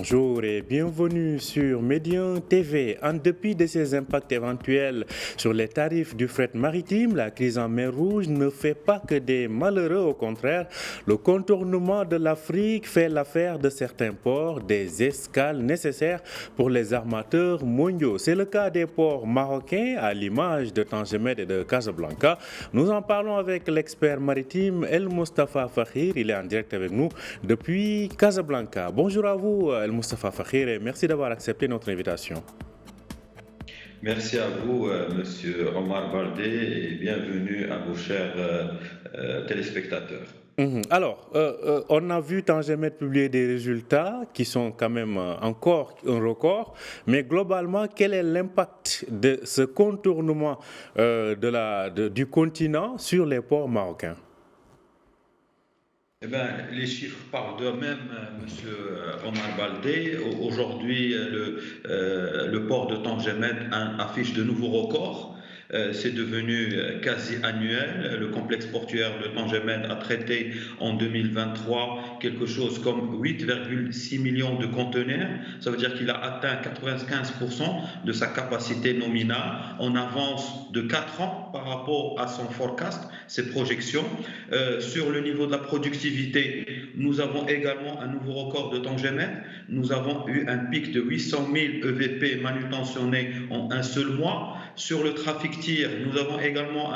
Bonjour et bienvenue sur Médian TV. En dépit de ses impacts éventuels sur les tarifs du fret maritime, la crise en mer Rouge ne fait pas que des malheureux. Au contraire, le contournement de l'Afrique fait l'affaire de certains ports, des escales nécessaires pour les armateurs mondiaux. C'est le cas des ports marocains, à l'image de Tangemed et de Casablanca. Nous en parlons avec l'expert maritime El Mostafa Fakhir. Il est en direct avec nous depuis Casablanca. Bonjour à vous, El Mostafa Fakhir, et merci d'avoir accepté notre invitation. Merci à vous, Monsieur Omar Baldé, et bienvenue à vos chers téléspectateurs. Alors, on a vu Tangemed publier des résultats qui sont quand même encore un record, mais globalement, quel est l'impact de ce contournement du continent sur les ports marocains? Eh bien, les chiffres parlent d'eux-mêmes, Monsieur Omar Baldé. Aujourd'hui, le port de Tangemed affiche de nouveaux records. C'est devenu quasi annuel. Le complexe portuaire de Tangemed a traité en 2023 quelque chose comme 8,6 millions de conteneurs. Ça veut dire qu'il a atteint 95% de sa capacité nominale en avance de 4 ans par rapport à son forecast, ses projections. Sur le niveau de la productivité, nous avons également un nouveau record de Tangemed. Nous avons eu un pic de 800 000 EVP manutentionnés en un seul mois. Sur le trafic tir, nous avons également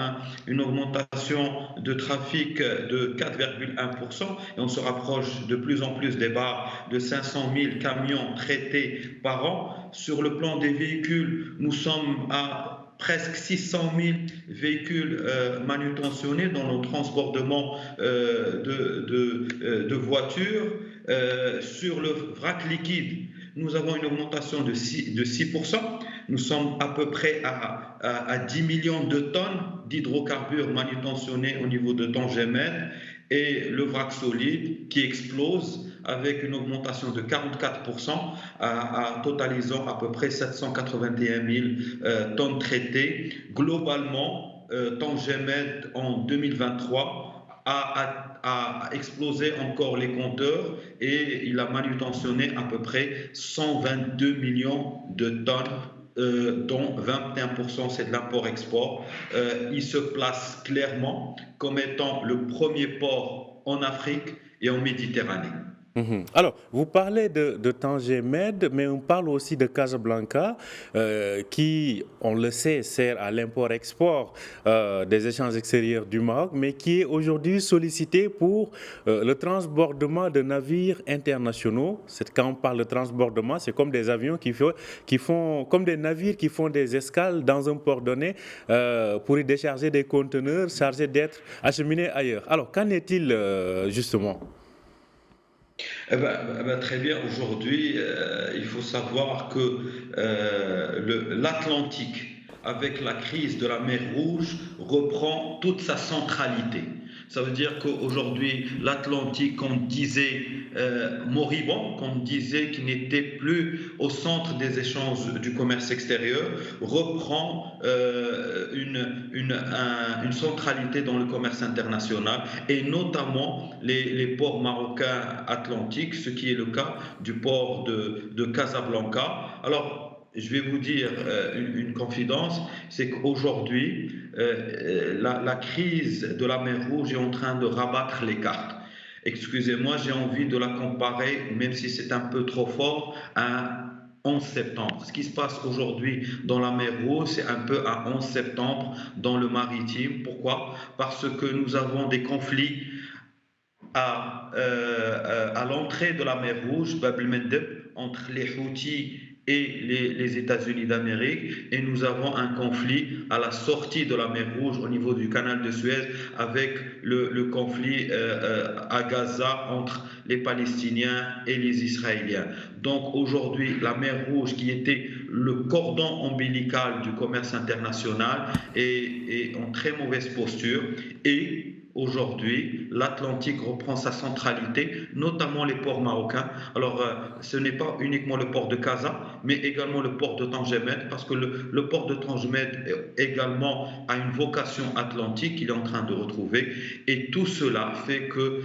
une augmentation de trafic de 4,1% et on se rapproche de plus en plus des barres de 500 000 camions traités par an. Sur le plan des véhicules, nous sommes à presque 600 000 véhicules manutentionnés dans le transbordement de voitures. Sur le vrac liquide, nous avons une augmentation de 6%. Nous sommes à peu près à 10 millions de tonnes d'hydrocarbures manutentionnés au niveau de Tangemed, et le vrac solide qui explose avec une augmentation de 44%, totalisant à peu près 781 000 tonnes traitées. Globalement, Tangemed en 2023 a explosé encore les compteurs et il a manutentionné à peu près 122 millions de tonnes, dont 21% c'est de l'import-export. Il se place clairement comme étant le premier port en Afrique et en Méditerranée. Alors, vous parlez de Tangemed, mais on parle aussi de Casablanca, qui, on le sait, sert à l'import-export des échanges extérieurs du Maroc, mais qui est aujourd'hui sollicité pour le transbordement de navires internationaux. Quand on parle de transbordement, c'est comme des avions comme des navires qui font des escales dans un port donné pour y décharger des conteneurs chargés d'être acheminés ailleurs. Alors, qu'en est-il justement? Très bien. Aujourd'hui, il faut savoir que l'Atlantique, avec la crise de la mer Rouge, reprend toute sa centralité. Ça veut dire qu'aujourd'hui, l'Atlantique, qu'on disait moribond, qu'on disait qu'il n'était plus au centre des échanges du commerce extérieur, reprend une centralité dans le commerce international, et notamment les ports marocains atlantiques, ce qui est le cas du port de Casablanca. Alors, je vais vous dire une confidence, c'est qu'aujourd'hui, la crise de la mer Rouge est en train de rabattre les cartes. Excusez-moi, j'ai envie de la comparer, même si c'est un peu trop fort, à 11 septembre. Ce qui se passe aujourd'hui dans la mer Rouge, c'est un peu à 11 septembre dans le maritime. Pourquoi? Parce que nous avons des conflits à l'entrée de la mer Rouge, Bab el-Mandeb, entre les Houthis et les États-Unis d'Amérique, et nous avons un conflit à la sortie de la mer Rouge au niveau du canal de Suez, avec le conflit à Gaza entre les Palestiniens et les Israéliens. Donc aujourd'hui, la mer Rouge, qui était le cordon ombilical du commerce international, est en très mauvaise posture, et aujourd'hui, l'Atlantique reprend sa centralité, notamment les ports marocains. Alors, ce n'est pas uniquement le port de Casa, mais également le port de Tangemed, parce que le port de Tangemed également a une vocation atlantique qu'il est en train de retrouver. Et tout cela fait que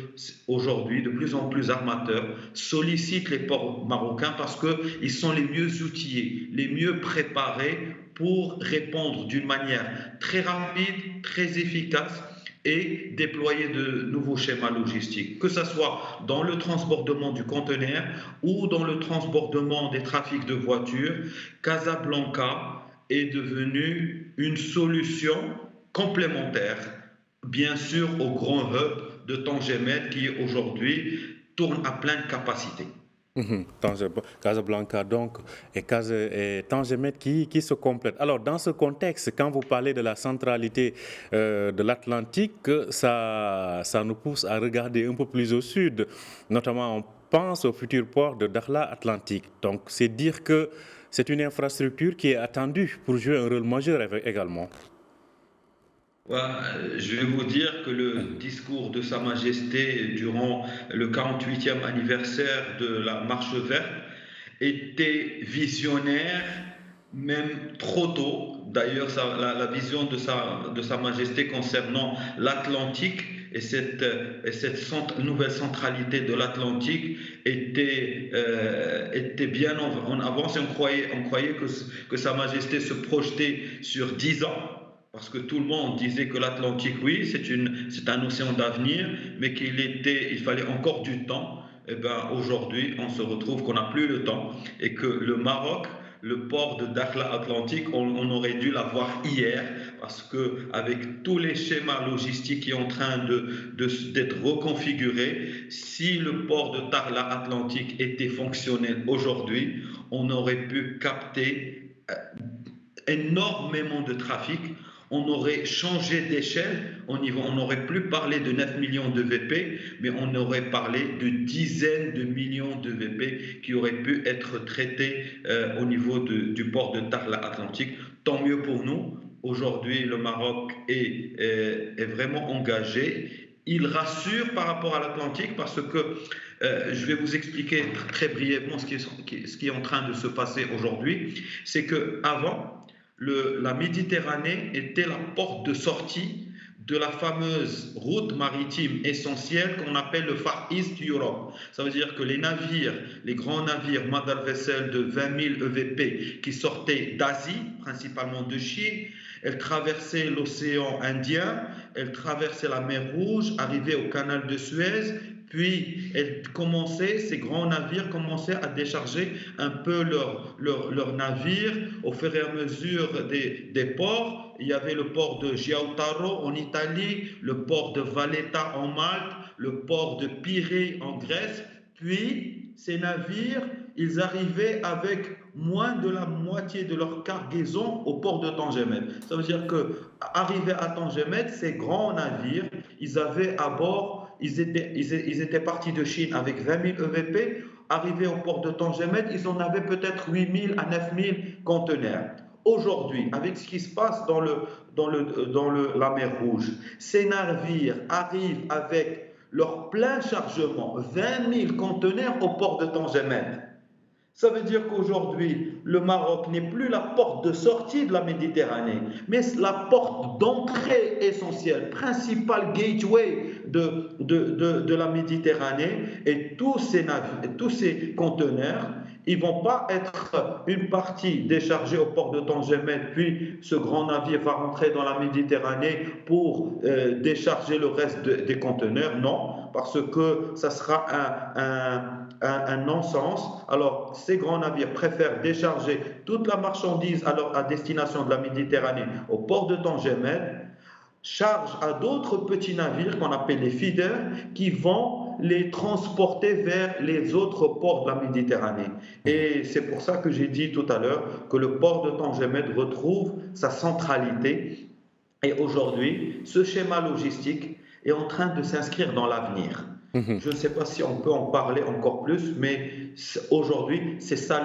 aujourd'hui, de plus en plus armateurs sollicitent les ports marocains parce qu'ils sont les mieux outillés, les mieux préparés pour répondre d'une manière très rapide, très efficace et déployer de nouveaux schémas logistiques, que ce soit dans le transbordement du conteneur ou dans le transbordement des trafics de voitures. Casablanca est devenue une solution complémentaire, bien sûr, au grand hub de Tangemed qui aujourd'hui tourne à pleine capacité. Casablanca donc et Tangemed qui se complètent. Alors dans ce contexte, quand vous parlez de la centralité de l'Atlantique, ça nous pousse à regarder un peu plus au sud. Notamment, on pense au futur port de Dakhla Atlantique. Donc c'est dire que c'est une infrastructure qui est attendue pour jouer un rôle majeur également. Je vais vous dire que le discours de Sa Majesté durant le 48e anniversaire de la Marche verte était visionnaire, même trop tôt. D'ailleurs, la vision de Sa Majesté concernant l'Atlantique et cette nouvelle centralité de l'Atlantique était bien en avance. On croyait que Sa Majesté se projetait sur 10 ans. Parce que tout le monde disait que l'Atlantique, oui, c'est un océan d'avenir, mais il fallait encore du temps. Et bien aujourd'hui, on se retrouve qu'on n'a plus le temps et que le Maroc, le port de Dakhla Atlantique, on aurait dû l'avoir hier parce que avec tous les schémas logistiques qui sont en train d'être reconfigurés, si le port de Dakhla Atlantique était fonctionnel aujourd'hui, on aurait pu capter énormément de trafic. On aurait changé d'échelle, on n'aurait plus parlé de 9 millions de VP, mais on aurait parlé de dizaines de millions de VP qui auraient pu être traités au niveau du port de Dakhla Atlantique. Tant mieux pour nous. Aujourd'hui, le Maroc est vraiment engagé. Il rassure par rapport à l'Atlantique parce que je vais vous expliquer très brièvement ce qui est en train de se passer aujourd'hui. C'est qu'avant, la Méditerranée était la porte de sortie de la fameuse route maritime essentielle qu'on appelle le Far East Europe. Ça veut dire que les grands navires Mother Vessel de 20 000 EVP qui sortaient d'Asie, principalement de Chine, elles traversaient l'océan Indien, elles traversaient la mer Rouge, arrivaient au canal de Suez, puis ces grands navires commençaient à décharger un peu leurs navires au fur et à mesure des ports. Il y avait le port de Giautaro en Italie, le port de Valletta en Malte, le port de Pirée en Grèce. Puis ces navires, ils arrivaient avec moins de la moitié de leur cargaison au port de Tangemed. Ça veut dire qu'arrivés à Tangemed, ces grands navires, ils avaient à bord, ils étaient partis de Chine avec 20 000 EVP, arrivés au port de Tangemed, ils en avaient peut-être 8 000 à 9 000 conteneurs. Aujourd'hui, avec ce qui se passe dans la mer Rouge, ces navires arrivent avec leur plein chargement, 20 000 conteneurs au port de Tangemed. Ça veut dire qu'aujourd'hui, le Maroc n'est plus la porte de sortie de la Méditerranée, mais la porte d'entrée essentielle, principale gateway de la Méditerranée. Et tous ces conteneurs, ils ne vont pas être une partie déchargée au port de Tangemed, puis ce grand navire va rentrer dans la Méditerranée pour décharger le reste des conteneurs. Non, parce que ça sera un non-sens. Alors, ces grands navires préfèrent décharger toute la marchandise à destination de la Méditerranée au port de Tangemed, chargent à d'autres petits navires qu'on appelle les feeders qui vont les transporter vers les autres ports de la Méditerranée. Et c'est pour ça que j'ai dit tout à l'heure que le port de Tangemed retrouve sa centralité. Et aujourd'hui, ce schéma logistique est en train de s'inscrire dans l'avenir. Mhm. Je ne sais pas si on peut en parler encore plus, mais aujourd'hui, c'est ça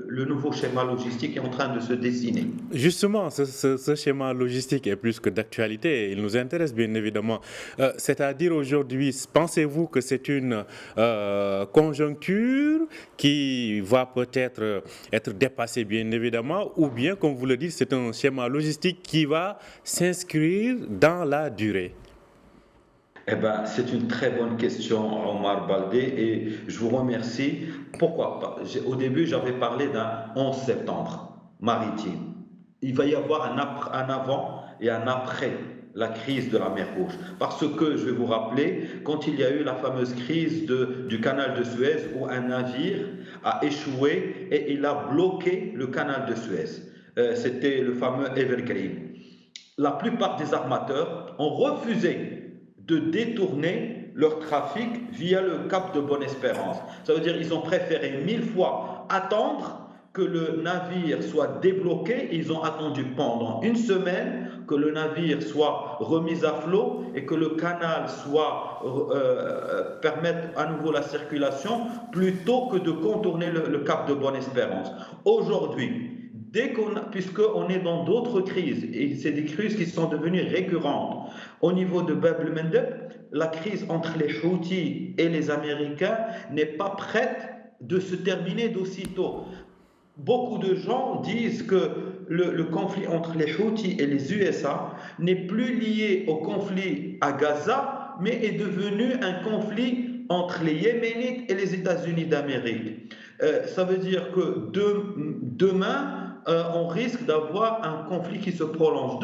le nouveau schéma logistique qui est en train de se dessiner. Justement, ce schéma logistique est plus que d'actualité. Il nous intéresse bien évidemment. C'est-à-dire aujourd'hui, pensez-vous que c'est une conjoncture qui va peut-être être dépassée bien évidemment, ou bien, comme vous le dites, c'est un schéma logistique qui va s'inscrire dans la durée? Eh ben, c'est une très bonne question, Omar Baldé, et je vous remercie. Pourquoi pas? Au début, j'avais parlé d'un 11 septembre maritime. Il va y avoir un avant et un après la crise de la mer Rouge. Parce que, je vais vous rappeler, quand il y a eu la fameuse crise du canal de Suez, où un navire a échoué et il a bloqué le canal de Suez. C'était le fameux Evergreen. La plupart des armateurs ont refusé de détourner leur trafic via le cap de Bonne-Espérance. Ça veut dire qu'ils ont préféré 1000 fois attendre que le navire soit débloqué. Ils ont attendu pendant une semaine que le navire soit remis à flot et que le canal soit permette à nouveau la circulation plutôt que de contourner le cap de Bonne-Espérance. Aujourd'hui, puisqu'on est dans d'autres crises, et c'est des crises qui sont devenues récurrentes. Au niveau de Bab el-Mandeb, la crise entre les Houthis et les Américains n'est pas prête de se terminer d'aussitôt. Beaucoup de gens disent que le conflit entre les Houthis et les USA n'est plus lié au conflit à Gaza, mais est devenu un conflit entre les Yéménites et les États-Unis d'Amérique. Ça veut dire que demain, on risque d'avoir un conflit qui se prolonge.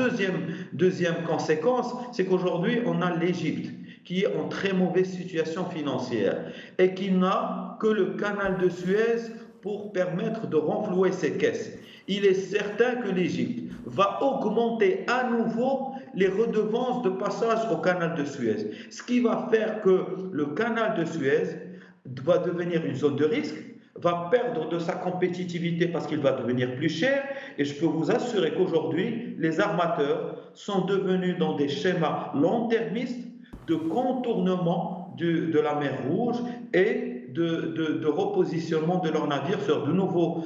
Deuxième conséquence, c'est qu'aujourd'hui, on a l'Égypte qui est en très mauvaise situation financière et qui n'a que le canal de Suez pour permettre de renflouer ses caisses. Il est certain que l'Égypte va augmenter à nouveau les redevances de passage au canal de Suez, ce qui va faire que le canal de Suez va devenir une zone de risque, va perdre de sa compétitivité parce qu'il va devenir plus cher. Et je peux vous assurer qu'aujourd'hui, les armateurs sont devenus dans des schémas long-termistes de contournement de la mer Rouge et de repositionnement de leurs navires sur de nouveaux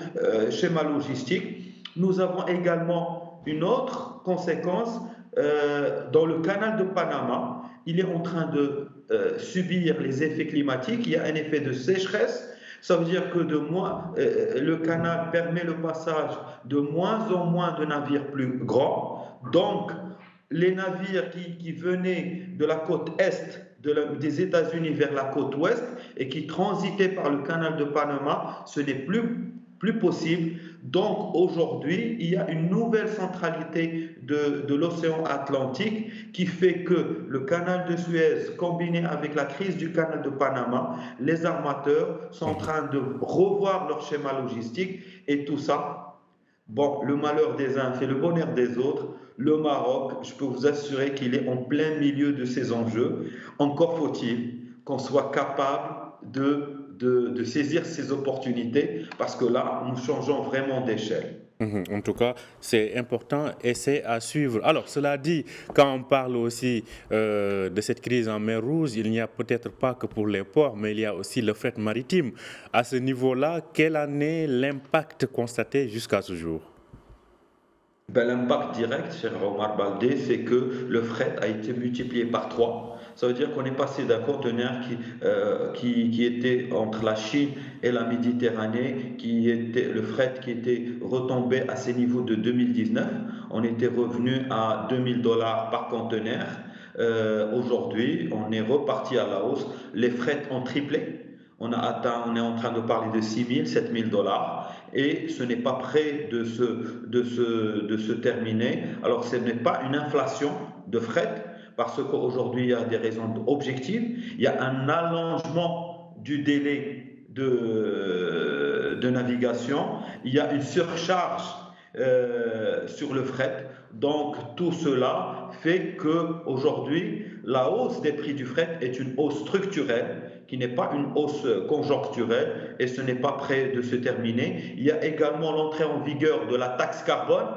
schémas logistiques. Nous avons également une autre conséquence dans le canal de Panama. Il est en train de subir les effets climatiques. Il y a un effet de sécheresse. Ça veut dire que le canal permet le passage de moins en moins de navires plus grands. Donc, les navires qui venaient de la côte est des États-Unis vers la côte ouest et qui transitaient par le canal de Panama, ce n'est plus possible. Donc aujourd'hui, il y a une nouvelle centralité de l'océan Atlantique qui fait que le canal de Suez, combiné avec la crise du canal de Panama, les armateurs sont en train de revoir leur schéma logistique et tout ça. Bon, le malheur des uns fait le bonheur des autres. Le Maroc, je peux vous assurer qu'il est en plein milieu de ces enjeux. Encore faut-il qu'on soit capable de saisir ces opportunités parce que là, nous changeons vraiment d'échelle. En tout cas, c'est important et c'est à suivre. Alors, cela dit, quand on parle aussi de cette crise en mer Rouge, il n'y a peut-être pas que pour les ports, mais il y a aussi le fret maritime. À ce niveau-là, quel en est l'impact constaté jusqu'à ce jour? Ben, l'impact direct, cher Omar Baldé, c'est que le fret a été multiplié par 3. Ça veut dire qu'on est passé d'un conteneur qui était entre la Chine et la Méditerranée, le fret qui était retombé à ses niveaux de 2019. On était revenu à 2000 $ par conteneur. Aujourd'hui, on est reparti à la hausse. Les frets ont triplé. On est en train de parler de 6 000, 7 000 $ et ce n'est pas prêt de se terminer. Alors ce n'est pas une inflation de fret parce qu'aujourd'hui il y a des raisons objectives. Il y a un allongement du délai de navigation. Il y a une surcharge sur le fret. Donc tout cela fait qu'aujourd'hui, la hausse des prix du fret est une hausse structurelle qui n'est pas une hausse conjoncturelle et ce n'est pas prêt de se terminer. Il y a également l'entrée en vigueur de la taxe carbone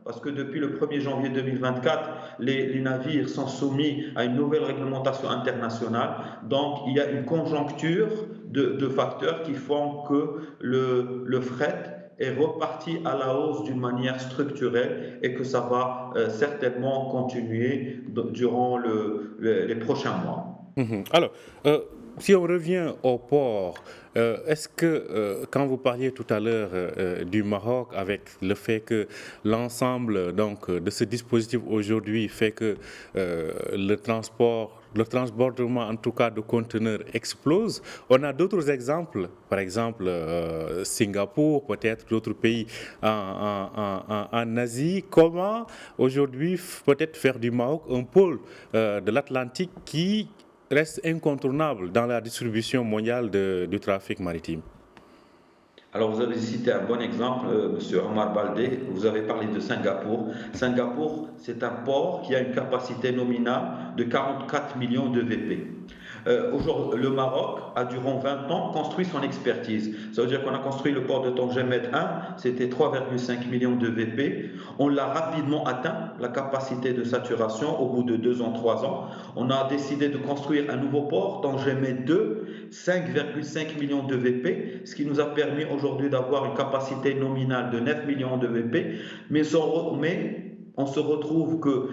parce que depuis le 1er janvier 2024, les navires sont soumis à une nouvelle réglementation internationale. Donc, il y a une conjoncture de facteurs qui font que le fret est reparti à la hausse d'une manière structurelle et que ça va certainement continuer durant les prochains mois. Alors, si on revient au port, est-ce que quand vous parliez tout à l'heure du Maroc, avec le fait que l'ensemble donc de ce dispositif aujourd'hui fait que le transbordement en tout cas de conteneurs explose, on a d'autres exemples, par exemple Singapour, peut-être d'autres pays en Asie. Comment aujourd'hui peut-être faire du Maroc un pôle de l'Atlantique qui reste incontournable dans la distribution mondiale du trafic maritime? Alors, vous avez cité un bon exemple, Monsieur Omar Baldé. Vous avez parlé de Singapour. Singapour, c'est un port qui a une capacité nominale de 44 millions de VP. Aujourd'hui, le Maroc a durant 20 ans construit son expertise. Ça veut dire qu'on a construit le port de Tangemet 1, c'était 3,5 millions de VP. On l'a rapidement atteint, la capacité de saturation, au bout de 2 ans, 3 ans. On a décidé de construire un nouveau port, Tangemet 2, 5,5 millions de VP, ce qui nous a permis aujourd'hui d'avoir une capacité nominale de 9 millions de VP. Mais on se retrouve que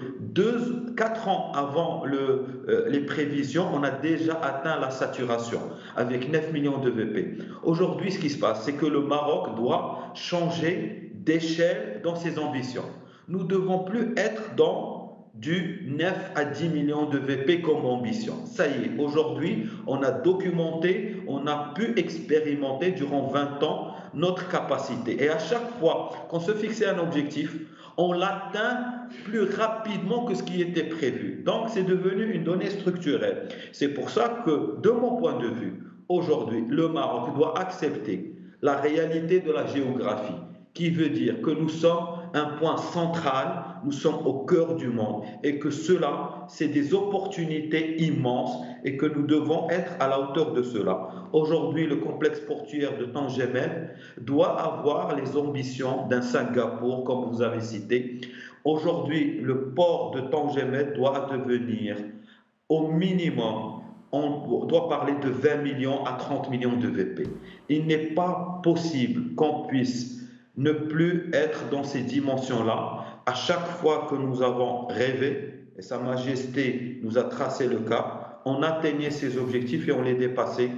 4 ans avant les prévisions, on a déjà atteint la saturation avec 9 millions de VP. Aujourd'hui, ce qui se passe, c'est que le Maroc doit changer d'échelle dans ses ambitions. Nous ne devons plus être dans du 9 à 10 millions de VP comme ambition. Ça y est, aujourd'hui, on a documenté, on a pu expérimenter durant 20 ans notre capacité. Et à chaque fois qu'on se fixait un objectif, on l'atteint plus rapidement que ce qui était prévu. Donc, c'est devenu une donnée structurelle. C'est pour ça que, de mon point de vue, aujourd'hui, le Maroc doit accepter la réalité de la géographie, qui veut dire que nous sommes un point central, nous sommes au cœur du monde et que cela, c'est des opportunités immenses et que nous devons être à la hauteur de cela. Aujourd'hui, le complexe portuaire de Tangemet doit avoir les ambitions d'un Singapour, comme vous avez cité. Aujourd'hui, le port de Tangemet doit devenir au minimum, on doit parler de 20 millions à 30 millions de VP. Il n'est pas possible qu'on puisse ne plus être dans ces dimensions-là. À chaque fois que nous avons rêvé, et Sa Majesté nous a tracé le cap, on atteignait ces objectifs et on les dépassait.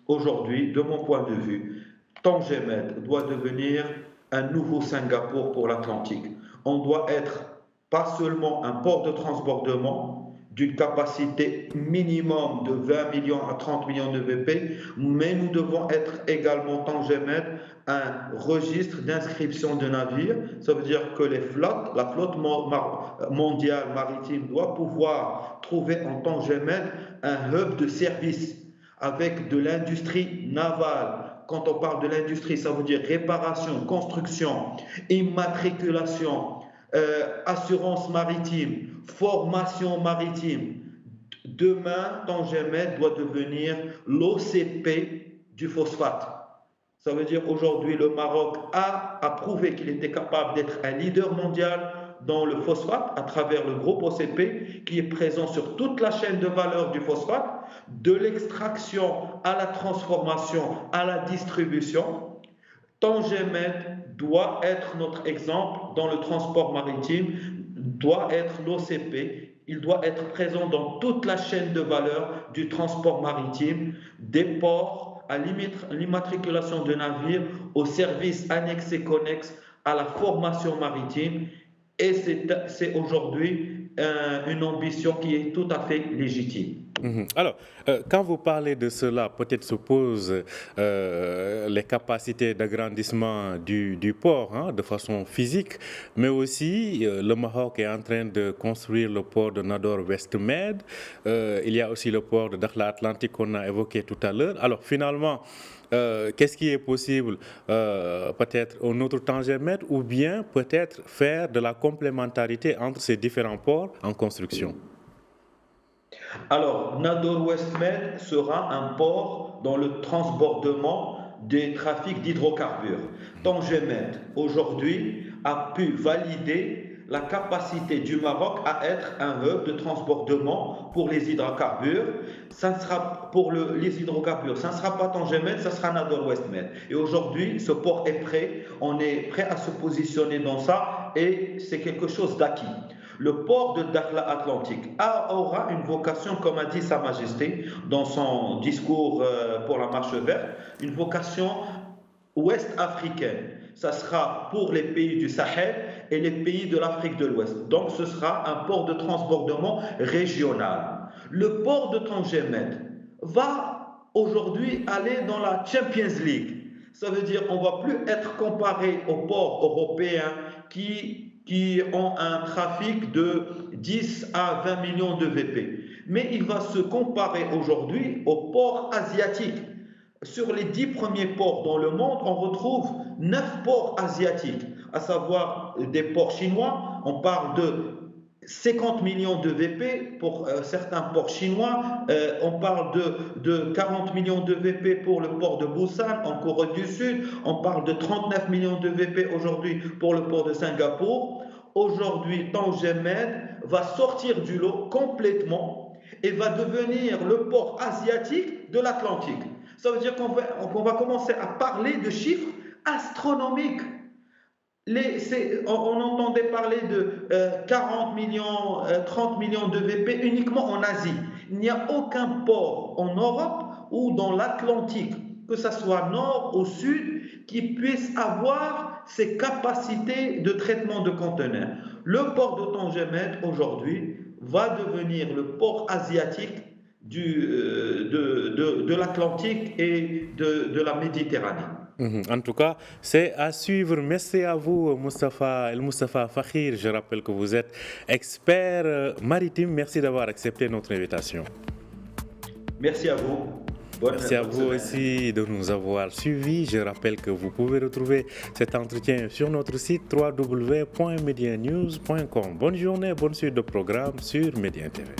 Aujourd'hui, de mon point de vue, Tangemet doit devenir un nouveau Singapour pour l'Atlantique. On doit être pas seulement un port de transbordement d'une capacité minimum de 20 millions à 30 millions de VP, mais nous devons être également Tangemet un registre d'inscription de navires. Ça veut dire que la flotte mondiale maritime doit pouvoir trouver en Tangemet un hub de service avec de l'industrie navale. Quand on parle de l'industrie, ça veut dire réparation, construction, immatriculation, assurance maritime, formation maritime. Demain, Tangemet doit devenir l'OCP du phosphate. Ça veut dire aujourd'hui, le Maroc a prouvé qu'il était capable d'être un leader mondial dans le phosphate à travers le groupe OCP qui est présent sur toute la chaîne de valeur du phosphate, de l'extraction à la transformation, à la distribution. Tangemet doit être notre exemple dans le transport maritime, doit être l'OCP, il doit être présent dans toute la chaîne de valeur du transport maritime, des ports à l'immatriculation de navires, aux services annexes et connexes, à la formation maritime. Et c'est aujourd'hui une ambition qui est tout à fait légitime. Alors, quand vous parlez de cela, peut-être se posent les capacités d'agrandissement du port de façon physique, mais aussi le Maroc est en train de construire le port de Nador West Med. Il y a aussi le port de Dakhla Atlantique qu'on a évoqué tout à l'heure. Alors, finalement, qu'est-ce qui est possible? Peut-être un autre Tangemet ou bien peut-être faire de la complémentarité entre ces différents ports en construction? Alors, Nador West Med sera un port dans le transbordement des trafics d'hydrocarbures. Tangemet, aujourd'hui, a pu valider la capacité du Maroc à être un hub de transbordement pour les hydrocarbures. Ça ne sera pour les hydrocarbures, ça ne sera pas Tangemed, ça sera Nador West Med. Et aujourd'hui, ce port est prêt, on est prêt à se positionner dans ça et c'est quelque chose d'acquis. Le port de Dakhla Atlantique aura une vocation, comme a dit Sa Majesté dans son discours pour la marche verte, une vocation ouest africaine. Ça sera pour les pays du Sahel et les pays de l'Afrique de l'Ouest. Donc ce sera un port de transbordement régional. Le port de Tangemed va aujourd'hui aller dans la Champions League. Ça veut dire qu'on ne va plus être comparé aux ports européens qui ont un trafic de 10 à 20 millions de VP. Mais il va se comparer aujourd'hui aux ports asiatiques. Sur les 10 premiers ports dans le monde, on retrouve 9 ports asiatiques, à savoir des ports chinois. On parle de 50 millions de VP pour certains ports chinois. On parle de 40 millions de VP pour le port de Busan en Corée du Sud. On parle de 39 millions de VP aujourd'hui pour le port de Singapour. Aujourd'hui, Tangemed va sortir du lot complètement et va devenir le port asiatique de l'Atlantique. Ça veut dire qu'on va commencer à parler de chiffres astronomiques. On entendait parler de 40 millions, 30 millions de VP uniquement en Asie. Il n'y a aucun port en Europe ou dans l'Atlantique, que ce soit nord ou sud, qui puisse avoir ces capacités de traitement de conteneurs. Le port de Tangemed aujourd'hui va devenir le port asiatique de l'Atlantique et de la Méditerranée. En tout cas, c'est à suivre. Merci à vous, Moustapha Fakhir. Je rappelle que vous êtes expert maritime. Merci d'avoir accepté notre invitation. Merci à vous. Merci à vous aussi de nous avoir suivis. Je rappelle que vous pouvez retrouver cet entretien sur notre site www.medianews.com. Bonne journée, bonne suite de programme sur Média TV.